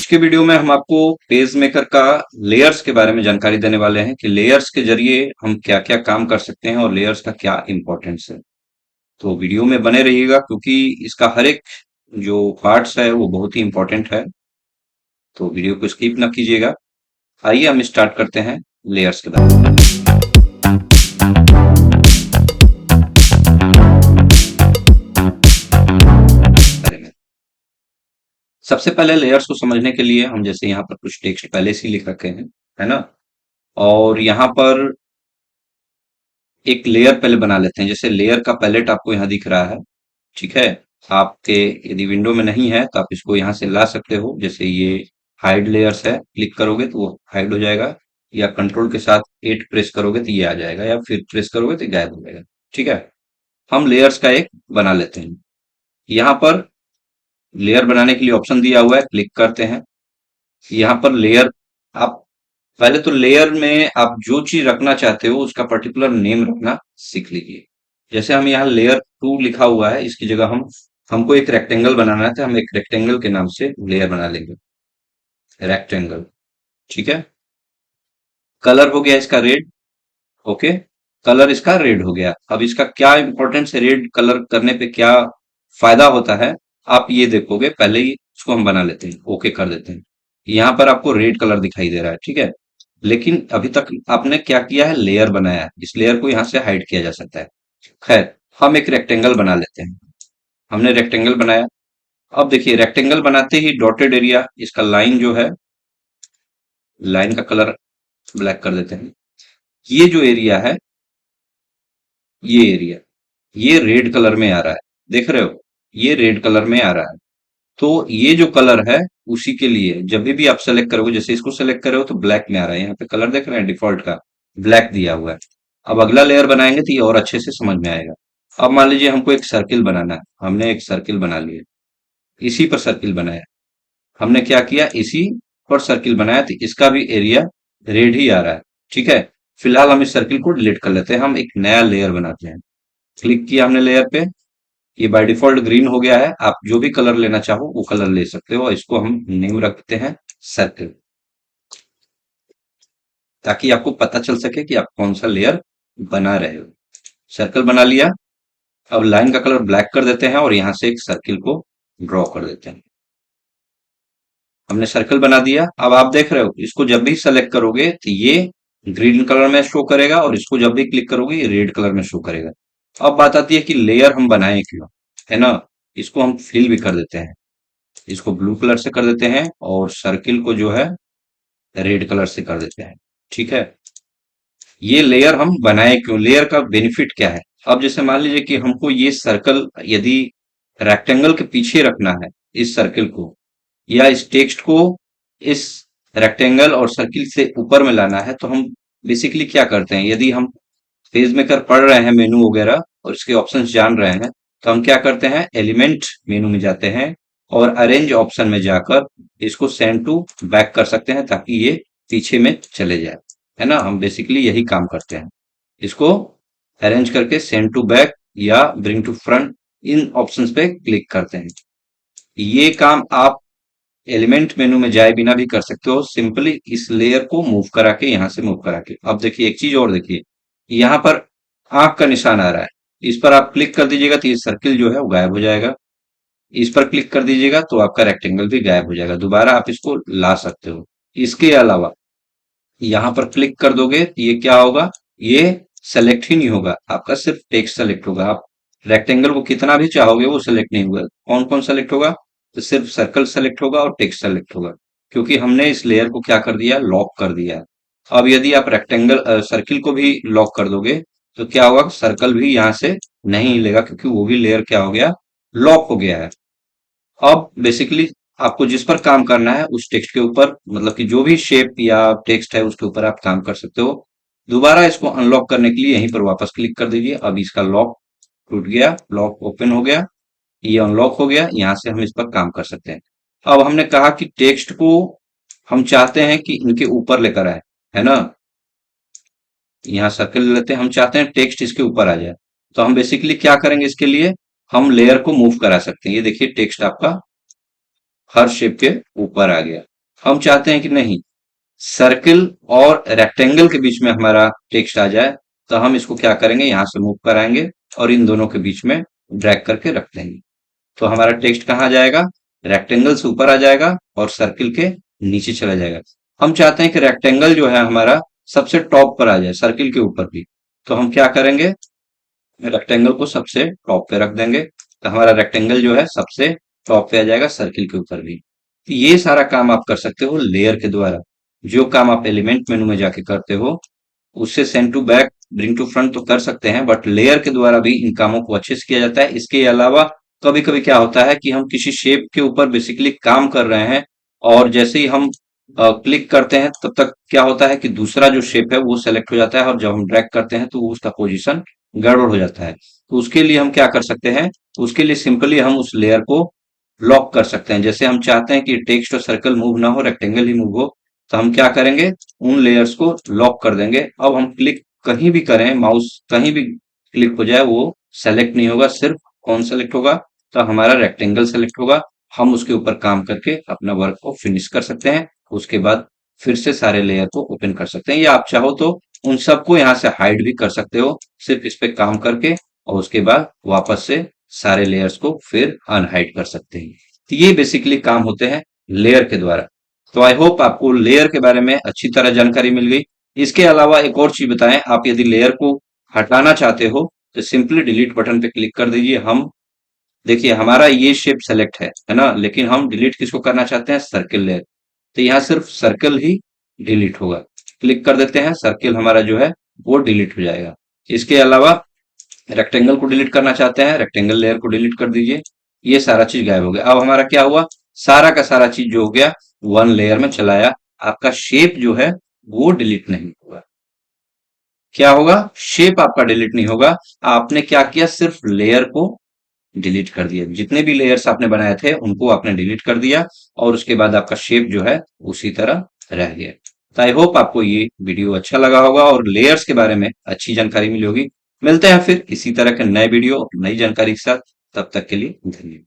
के वीडियो में हम आपको पेज मेकर का लेयर्स के बारे में जानकारी देने वाले हैं कि लेयर्स के जरिए हम क्या क्या काम कर सकते हैं और लेयर्स का क्या इंपॉर्टेंस है। तो वीडियो में बने रहिएगा क्योंकि इसका हर एक जो पार्ट्स है वो बहुत ही इंपॉर्टेंट है। तो वीडियो को स्किप ना कीजिएगा। आइए हम स्टार्ट करते हैं लेयर्स के बारे में। सबसे पहले लेयर्स को समझने के लिए हम जैसे यहाँ पर कुछ टेक्स्ट पहले से ही लिख रखे हैं, है ना। और यहाँ पर एक लेयर पहले बना लेते हैं। जैसे लेयर का पैलेट आपको यहाँ दिख रहा है, ठीक है। आपके यदि विंडो में नहीं है तो आप इसको यहाँ से ला सकते हो। जैसे ये हाइड लेयर्स है, क्लिक करोगे तो वो हाइड हो जाएगा, या कंट्रोल के साथ 8 प्रेस करोगे तो ये आ जाएगा, या फिर प्रेस करोगे तो गायब हो जाएगा, ठीक है। हम लेयर्स का एक बना लेते हैं। यहाँ पर लेयर बनाने के लिए ऑप्शन दिया हुआ है, क्लिक करते हैं। यहाँ पर लेयर, आप पहले तो लेयर में आप जो चीज रखना चाहते हो उसका पर्टिकुलर नेम रखना सीख लीजिए। जैसे हम यहाँ लेयर 2 लिखा हुआ है, इसकी जगह हमको एक रेक्टेंगल बनाना है तो हम एक रेक्टेंगल के नाम से लेयर बना लेंगे, रेक्टेंगल, ठीक है। कलर हो गया इसका रेड, ओके। कलर इसका रेड हो गया। अब इसका क्या इंपॉर्टेंस है, रेड कलर करने पे क्या फायदा होता है आप ये देखोगे। पहले ही इसको हम बना लेते हैं, ओके कर देते हैं। यहाँ पर आपको रेड कलर दिखाई दे रहा है, ठीक है। लेकिन अभी तक आपने क्या किया है, लेयर बनाया है। इस लेयर को यहाँ से हाइड किया जा सकता है। खैर, हम एक रेक्टेंगल बना लेते हैं। हमने रेक्टेंगल बनाया। अब देखिए रेक्टेंगल बनाते ही डॉटेड एरिया, इसका लाइन जो है, लाइन का कलर ब्लैक कर देते हैं। ये जो एरिया है, ये एरिया, ये रेड कलर में आ रहा है, देख रहे हो, ये रेड कलर में आ रहा है। तो ये जो कलर है उसी के लिए जब भी आप सेलेक्ट करोगे, जैसे इसको सेलेक्ट करे हो तो ब्लैक में आ रहा है। यहाँ पे कलर देख रहे हैं, डिफॉल्ट का ब्लैक दिया हुआ है। अब अगला लेयर बनाएंगे तो ये और अच्छे से समझ में आएगा। अब मान लीजिए हमको एक सर्किल बनाना है, हमने एक सर्किल बना लिया, इसी पर सर्किल बनाया। हमने क्या किया, इसी पर सर्किल बनाया तो इसका भी एरिया रेड ही आ रहा है, ठीक है। फिलहाल हम इस सर्किल को डिलीट कर लेते हैं, हम एक नया लेयर बनाते हैं। क्लिक किया हमने लेयर पे, ये बाय डिफॉल्ट ग्रीन हो गया है। आप जो भी कलर लेना चाहो वो कलर ले सकते हो। इसको हम नेम रखते हैं सर्कल, ताकि आपको पता चल सके कि आप कौन सा लेयर बना रहे हो। सर्कल बना लिया। अब लाइन का कलर ब्लैक कर देते हैं और यहां से एक सर्किल को ड्रॉ कर देते हैं। हमने सर्कल बना दिया। अब आप देख रहे हो, इसको जब भी सेलेक्ट करोगे तो ये ग्रीन कलर में शो करेगा, और इसको जब भी क्लिक करोगे ये रेड कलर में शो करेगा। अब बात आती है कि लेयर हम बनाए क्यों, है ना। इसको हम फिल भी कर देते हैं। इसको ब्लू कलर से कर देते हैं और सर्किल को जो है रेड कलर से कर देते हैं, ठीक है। ये लेयर हम बनाए क्यों, लेयर का बेनिफिट क्या है। अब जैसे मान लीजिए कि हमको ये सर्कल यदि रेक्टेंगल के पीछे रखना है, इस सर्किल को या इस टेक्स्ट को इस रेक्टेंगल और सर्किल से ऊपर में लाना है, तो हम बेसिकली क्या करते हैं, यदि हम पेज मेकर पढ़ रहे हैं मेनू वगैरह और इसके ऑप्शंस जान रहे हैं, तो हम क्या करते हैं, एलिमेंट मेनू में जाते हैं और अरेंज ऑप्शन में जाकर इसको सेंड टू बैक कर सकते हैं, ताकि ये पीछे में चले जाए, है ना। हम बेसिकली यही काम करते हैं। इसको अरेंज करके सेंड टू बैक या ब्रिंग टू फ्रंट, इन ऑप्शंस पे क्लिक करते हैं। ये काम आप एलिमेंट मेनू में जाए बिना भी कर सकते हो, सिंपली इस लेयर को मूव करा के, यहां से मूव करा के। अब देखिए एक चीज और देखिए, यहाँ पर आंख का निशान आ रहा है, इस पर आप क्लिक कर दीजिएगा तो ये सर्किल जो है वो गायब हो जाएगा। इस पर क्लिक कर दीजिएगा तो आपका रेक्टेंगल भी गायब हो जाएगा। दोबारा आप इसको ला सकते हो। इसके अलावा यहाँ पर क्लिक कर दोगे तो ये क्या होगा, ये सेलेक्ट ही नहीं होगा, आपका सिर्फ टेक्स्ट सेलेक्ट होगा। आप रेक्टेंगल को कितना भी चाहोगे वो सेलेक्ट नहीं होगा। कौन कौन सेलेक्ट होगा, तो सिर्फ सर्कल सेलेक्ट होगा और टेक्स्ट सेलेक्ट होगा, क्योंकि हमने इस लेयर को क्या कर दिया, लॉक कर दिया है। अब यदि आप रेक्टेंगल सर्किल को भी लॉक कर दोगे तो क्या होगा, सर्कल भी यहां से नहीं हिलेगा, क्योंकि वो भी लेयर क्या हो गया, लॉक हो गया है। अब बेसिकली आपको जिस पर काम करना है उस टेक्स्ट के ऊपर, मतलब कि जो भी शेप या टेक्स्ट है उसके ऊपर आप काम कर सकते हो। दोबारा इसको अनलॉक करने के लिए यहीं पर वापस क्लिक कर दीजिए। अब इसका लॉक टूट गया, लॉक ओपन हो गया, ये अनलॉक हो गया। यहां से हम इस पर काम कर सकते हैं। अब हमने कहा कि टेक्स्ट को हम चाहते हैं कि इनके ऊपर लेकर आए, है ना। यहाँ सर्कल लेते हैं, हम चाहते हैं टेक्स्ट इसके ऊपर आ जाए। तो हम बेसिकली क्या करेंगे, इसके लिए हम लेयर को मूव करा सकते हैं। ये देखिए टेक्स्ट आपका हर शेप के ऊपर आ गया। हम चाहते हैं कि नहीं, सर्किल और रेक्टेंगल के बीच में हमारा टेक्स्ट आ जाए, तो हम इसको क्या करेंगे, यहां से मूव कराएंगे और इन दोनों के बीच में ड्रैग करके रख देंगे। तो हमारा टेक्स्ट कहाँ जाएगा, रेक्टेंगल से ऊपर आ जाएगा और सर्किल के नीचे चला जाएगा। हम चाहते हैं कि रेक्टेंगल जो है हमारा सबसे टॉप पर आ जाए, सर्किल के ऊपर भी। तो हम क्या करेंगे, रेक्टेंगल को सबसे टॉप पे रख देंगे, तो हमारा रेक्टेंगल जो है सबसे टॉप पे आ जाएगा, सर्किल के ऊपर भी। तो ये सारा काम आप कर सकते हो लेयर के द्वारा। जो काम आप एलिमेंट मेनू में जाके करते हो, उससे send to back, bring to front तो कर सकते हैं, बट लेयर के द्वारा भी इन कामों को अच्छे से किया जाता है। इसके अलावा कभी कभी क्या होता है कि हम किसी शेप के ऊपर बेसिकली काम कर रहे हैं, और जैसे ही हम क्लिक करते हैं तब तक क्या होता है कि दूसरा जो शेप है वो सेलेक्ट हो जाता है, और जब हम ड्रैग करते हैं तो उसका पोजीशन गड़बड़ हो जाता है। तो उसके लिए हम क्या कर सकते हैं, उसके लिए सिंपली हम उस लेयर को लॉक कर सकते हैं। जैसे हम चाहते हैं कि टेक्स्ट और सर्कल मूव ना हो, रेक्टेंगल ही मूव हो, तो हम क्या करेंगे, उन लेयर्स को लॉक कर देंगे। अब हम क्लिक कहीं भी करें, माउस कहीं भी क्लिक हो जाए, वो सेलेक्ट नहीं होगा, सिर्फ कौन सेलेक्ट होगा, तो हमारा रेक्टेंगल सेलेक्ट होगा। हम उसके ऊपर काम करके अपना वर्क को फिनिश कर सकते हैं। उसके बाद फिर से सारे लेयर को ओपन कर सकते हैं, या आप चाहो तो उन सबको यहाँ से हाइड भी कर सकते हो, सिर्फ इस पे काम करके, और उसके बाद वापस से सारे लेयर्स को फिर अनहाइड कर सकते हैं। तो ये बेसिकली काम होते हैं लेयर के द्वारा। तो आई होप आपको लेयर के बारे में अच्छी तरह जानकारी मिल गई। इसके अलावा एक और चीज बताएं, आप यदि लेयर को हटाना चाहते हो तो सिंपली डिलीट बटन पे क्लिक कर दीजिए। हम देखिए हमारा ये शेप सेलेक्ट है ना, लेकिन हम डिलीट किसको करना चाहते हैं, सर्किल लेयर। तो यहाँ सिर्फ सर्कल ही डिलीट होगा। क्लिक कर देते हैं, सर्किल हमारा जो है वो डिलीट हो जाएगा। इसके अलावा रेक्टेंगल को डिलीट करना चाहते हैं, रेक्टेंगल लेयर को डिलीट कर दीजिए। ये सारा चीज गायब हो गया। अब हमारा क्या हुआ, सारा का सारा चीज जो हो गया वन लेयर में चलाया। आपका शेप जो है वो डिलीट नहीं होगा। क्या होगा, शेप आपका डिलीट नहीं होगा। आपने क्या किया, सिर्फ लेयर को डिलीट कर दिया। जितने भी लेयर्स आपने बनाए थे उनको आपने डिलीट कर दिया, और उसके बाद आपका शेप जो है उसी तरह रह गया। तो आई होप आपको ये वीडियो अच्छा लगा होगा और लेयर्स के बारे में अच्छी जानकारी मिली होगी। मिलते हैं फिर इसी तरह के नए वीडियो और नई जानकारी के साथ। तब तक के लिए धन्यवाद।